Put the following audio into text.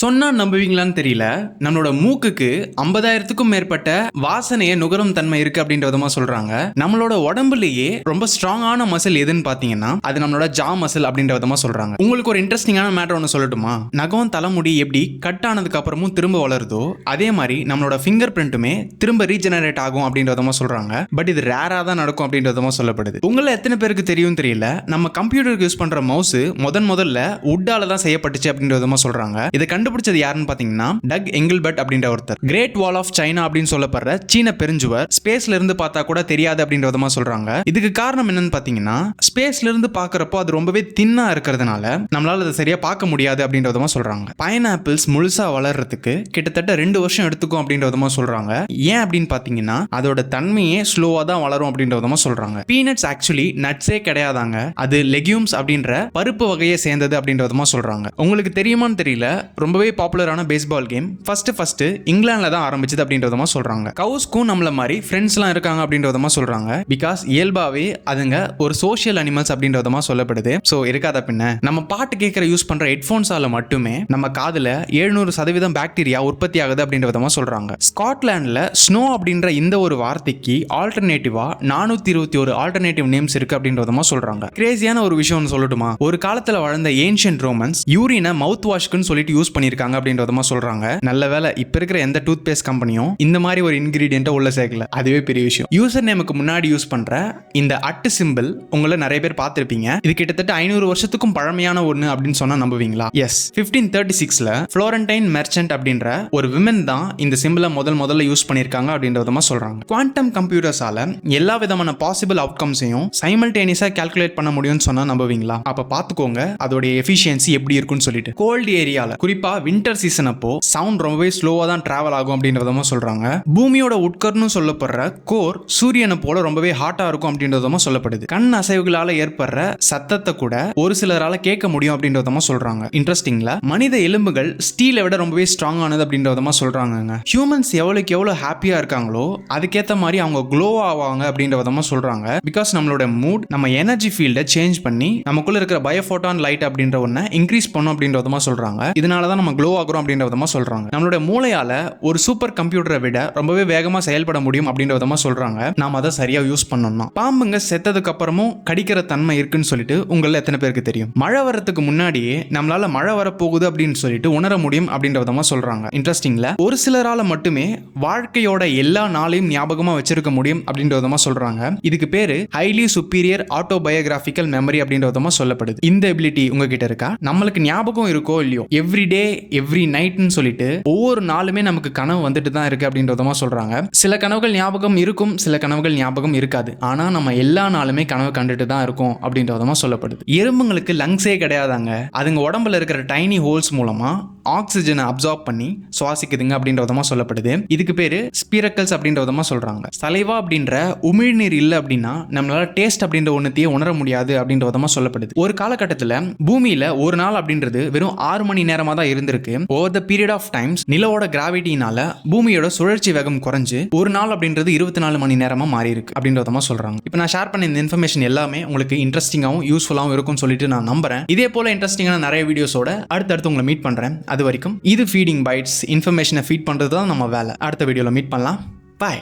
சொன்னா நம்புவீங்களான்னு தெரியல, நம்மளோட மூக்குக்கு 50,000க்கும் மேற்பட்ட வாசனைய நுகரும் தன்மை இருக்கு அப்படின்ற விதமா சொல்றாங்க. நம்மளோட உடம்புலயே ரொம்ப ஸ்ட்ராங்கான மசில் எதுன்னு பாத்தீங்கன்னா அது நம்மளோட ஜா மசில் அப்படின்ற விதமா சொல்றாங்க. உங்களுக்கு ஒரு இன்ட்ரெஸ்டிங்கான மேட்டர் ஒன்று சொல்லட்டுமா? நகம் தலைமுடி எப்படி கட் ஆனதுக்கு அப்புறமும் திரும்ப வளருதோ அதே மாதிரி நம்மளோட ஃபிங்கர் பிரிண்ட்டுமே திரும்ப ரீஜெனரேட் ஆகும் அப்படின்ற விதமா சொல்றாங்க. பட் இது ரேரா தான் நடக்கும் அப்படின்ற விதமா சொல்லப்படுது. உங்களை எத்தனை பேருக்கு தெரியும் தெரியல, நம்ம கம்ப்யூட்டருக்கு யூஸ் பண்ற மவுஸ் முதல்ல உட்டால தான் செய்யப்பட்டுச்சு அப்படின்ற விதமா சொல்றாங்க. இதை கண்டுபிடிச்சது யாருன்னு பாத்தீங்கன்னா டக் எங்கில்பர்ட் அப்படின்ற ஒருத்தர். கிரேட் வால் ஆஃப் சைனா அப்படின்னு சொல்லப்படுற சீன பெருஞ்சுவர் ஸ்பேஸ்ல இருந்து பார்த்தா கூட தெரியாது அப்படின்ற விதமா சொல்றாங்க. இதுக்கு காரணம் என்னன்னு பாத்தீங்கன்னா ஸ்பேஸ்ல இருந்து பாக்குறப்போ அது ரொம்பவே தின்னா இருக்கிறதுனால நம்மளால அதை சரியா பார்க்க முடியாது அப்படின்ற விதமா சொல்றாங்க. பைனாப்பிள்ஸ் முழுசா வளர்றதுக்கு கிட்டத்தட்ட 2 வருஷம் எடுத்துக்கும் அப்படின்ற விதமா சொல்றாங்க. ஏன் அப்படின்னு பாத்தீங்கன்னா அதோட தன்மையே ஸ்லோவா தான் வளரும் அப்படின்ற விதமா சொல்றாங்க. பீனட்ஸ் ஆக்சுவலி நட்ஸே கிடையாதாங்க, அது லெக்யூம்ஸ் அப்படின்ற பருப்பு வகையை சேர்ந்தது அப்படின்ற விதமா சொல்றாங்க. உங்களுக்கு தெரியுமான்னு தெரியல, ரொம்பவே பாப்புலரான பேஸ்பால் கேம் ஃபர்ஸ்ட் இங்கிலாந்துல தான் ஆரம்பிச்சது அப்படின்றதமா சொல்றாங்க. கவுஸ்க்கும் நம்மள மாதிரி ஃப்ரெண்ட்ஸ்லாம் இருக்காங்க அப்படின்றதமா சொல்றாங்க. பிகாஸ் இயல்பாவே அதுங்க ஒரு சோஷியல் அனிமல்ஸ் அப்படின்றதமா சொல்லப்படுது. சோ இருக்காத பின்ன நம்ம பாட்டு கேட்கற யூஸ் பண்ற ஹெட்போன்ஸால மட்டுமே நம்ம காதுல 700% பாக்டீரியா உற்பத்தி ஆகுது அப்படின்றதமா சொல்றாங்க. ஸ்காட்லாண்ட்ல ஸ்னோ அப்படின்ற இந்த ஒரு வார்த்தைக்கு ஆல்டர்னேட்டிவா 421 ஆல்டர்னேட்டிவ் நேம்ஸ் இருக்கு அப்படின்றதமா சொல்றாங்க. கிரேசியான ஒரு விஷயம் சொல்லட்டுமா? ஒரு காலத்துல வாழ்ந்த ஏன்ஷியன்ட் ரோமன்ஸ் யூரினை மவுத் வாஷ்க்குன்னு சொல்லிட்டு யூஸ் பண்ணிருக்காங்க அப்படின்றதமா சொல்றாங்க. நல்ல வேளை இப்ப இருக்கிற எந்த டூத் பேஸ்ட் கம்பெனியும் இந்த மாதிரி ஒரு இன்கிரீடியன்ட்டை உள்ள சேர்க்கல. அதுவே பெரிய விஷயம். யூசர் நேமுக்கு முன்னாடி யூஸ் பண்ற இந்த அட்டு சிம்பிள் உங்களை நிறைய பேர் பார்த்திருப்பீங்க. இது கிட்டத்தட்ட 500 வருஷத்துக்கும் பழமையான ஒண்ணு அப்படின்னு சொன்னா நம்புவீங்களா? எஸ், 1536ல ஃப்ளோரண்டைன் மெர்ச்சன்ட் அப்படின்ற ஒரு விமன் தான் இந்த சிம்பிளை முதல்ல யூஸ் பண்ணிருக்காங்க அப்படின்றதமா சொல்றாங்க. குவாண்டம் கம்ப்யூட்டர்ஸால எல்லா விதமான பாசிபிள் அவுட்கம்ஸையும் சைமல்டேனியஸா கால்குலேட் பண்ண முடியும்னு சொன்னா நம்புவீங்களா? அப்ப பாத்துக்கோங்க அதோட எஃபிஷியன்சி எப்படி இருக்குன்னு சொல்லிட்டு. கோல்டு ஏரியால குறிப்பா வின்டர் சீசன் அப்போ சவுண்ட் ரொம்பவே ஸ்லோவா தான் டிராவல் ஆகும் அப்படின்றதமா சொல்றாங்க. பூமியோட உட்கர்னு சொல்லப்படுற கோர் சூரியனை போல ரொம்பவே ஹாட்டா இருக்கும் அப்படின்றதமா சொல்லப்படுது. கண் அசைவுகளால ஏற்படுற சத்தத்தை கூட ஒரு சிலரால கேட்க முடியும் அப்படின்றதமா சொல்றாங்க. இன்ட்ரெஸ்டிங்ல மனித எலும்புகள் ஸ்டீலை விட ரொம்பவே ஸ்ட்ராங் ஆனது அப்படின்றதமா சொல்றாங்க. ஹியூமன்ஸ் எவ்வளவு ஹாப்பியா இருக்காங்களோ அதுக்கேற்ற மாதிரி அவங்க க்ளோ ஆவாங்க அப்படின்றதமா சொல்றாங்க. பிகாஸ் நம்மளோட மூட் நம்ம எனர்ஜி ஃபீல்டை சேஞ்ச் பண்ணி நமக்குள்ள இருக்கிற பயோஃபோட்டான் லைட் அப்படின்ற ஒன்றை இன்க்ரீஸ் பண்ணும் அப்படின்றதமா சொல்றாங்க. இதனால தான் நம்ம க்ளோ ஆகுறோம் அப்படின்ற விதமா சொல்றாங்க. நம்மளோட மூளையால ஒரு சூப்பர் கம்ப்யூட்டரை விட ரொம்பவே வேகமா செயல்பட முடியும் அப்படின்ற விதமா சொல்றாங்க. நாம அதை சரியா யூஸ் பண்ணோம்னா. பாம்புங்க செத்ததுக்கு அப்புறமும் கடிக்கிற தன்மை இருக்குன்னு சொல்லிட்டு உங்கள எத்தனை பேருக்கு தெரியும்? மழை வரதுக்கு முன்னாடியே நம்மளால மழை வரப்போகுது அப்படின்னு சொல்லிட்டு உணர முடியும் அப்படின்ற விதமா சொல்றாங்க. இன்ட்ரெஸ்டிங்ல ஒரு சிலரால மட்டுமே வாழ்க்கையோட எல்லா நாளையும் ஞாபகமா வச்சிருக்க முடியும் அப்படின்ற விதமா சொல்றாங்க. இதுக்கு பேரு ஹைலி சுப்பீரியர் ஆட்டோபயோகிராபிக்கல் மெமரி அப்படின்ற விதமா சொல்லப்படுது. இந்த எபிலிட்டி உங்ககிட்ட இருக்கா? நம்மளுக்கு ஞாபகம் இருக்கோ இல்லையோ, எவ்ரி டே எவ்ரி நைட்னு சொல்லிட்டு ஒவ்வொரு நாளுமே நமக்கு கனவு வந்துட்டு தான் இருக்கு அப்படின்றதமா சொல்றாங்க. சில கனவுகள் ஞாபகம் இருக்கும், சில கனவுகள் ஞாபகம் இருக்காது. ஆனா நம்ம எல்லா நாளுமே கனவு கண்டுட்டு தான் இருக்கும் அப்படின்றதமா சொல்லப்படுது. எறும்புங்களுக்கு லங்ஸே கிடையாதாங்க. அதுங்க உடம்புல இருக்கிற டைனி ஹோல்ஸ் மூலமா ஆக்சிஜனை அப்சார்ப் பண்ணி சுவாசிக்குதுங்க அப்படின்றதமா சொல்லப்படுது. இதுக்கு பேரு ஸ்பிரக்கல்ஸ் அப்படின்றதமா சொல்றாங்க. சலைவா அப்படின்ற உமிழ்நீர் இல்லை அப்படின்னா நம்மளால டேஸ்ட் அப்படின்ற ஒன்னத்தையே உணர முடியாது அப்படின்றதமா சொல்லப்படுது. ஒரு காலகட்டத்தில் பூமியில ஒரு நாள் அப்படின்றது வெறும் 6 மணி நேரமா தான் இருந்திருக்கு. Over the period of times நிலவோட கிராவிட்டினால பூமியோட சுழற்சி வேகம் குறைஞ்சு ஒரு நாள் அப்படின்றது 24 மணி நேரமா மாறி இருக்கு அப்படின்றதமா சொல்றாங்க. இப்போ நான் ஷேர் பண்ண இந்த இன்ஃபர்மேஷன் எல்லாமே உங்களுக்கு இன்ட்ரெஸ்டிங்காகவும் யூஸ்ஃபுல்லாகவும் இருக்கும்னு சொல்லிட்டு நான் நம்புறேன். இதே போல இன்ட்ரெஸ்டிங்கான நிறைய வீடியோஸோட அடுத்தடுத்து உங்களை மீட் பண்றேன். அது வரைக்கும் இது ஃபீடிங் பைட்ஸ், இன்ஃபர்மேஷனை ஃபீட் பண்றது தான் நம்ம வேலை. அடுத்த வீடியோல மீட் பண்ணலாம். பாய்.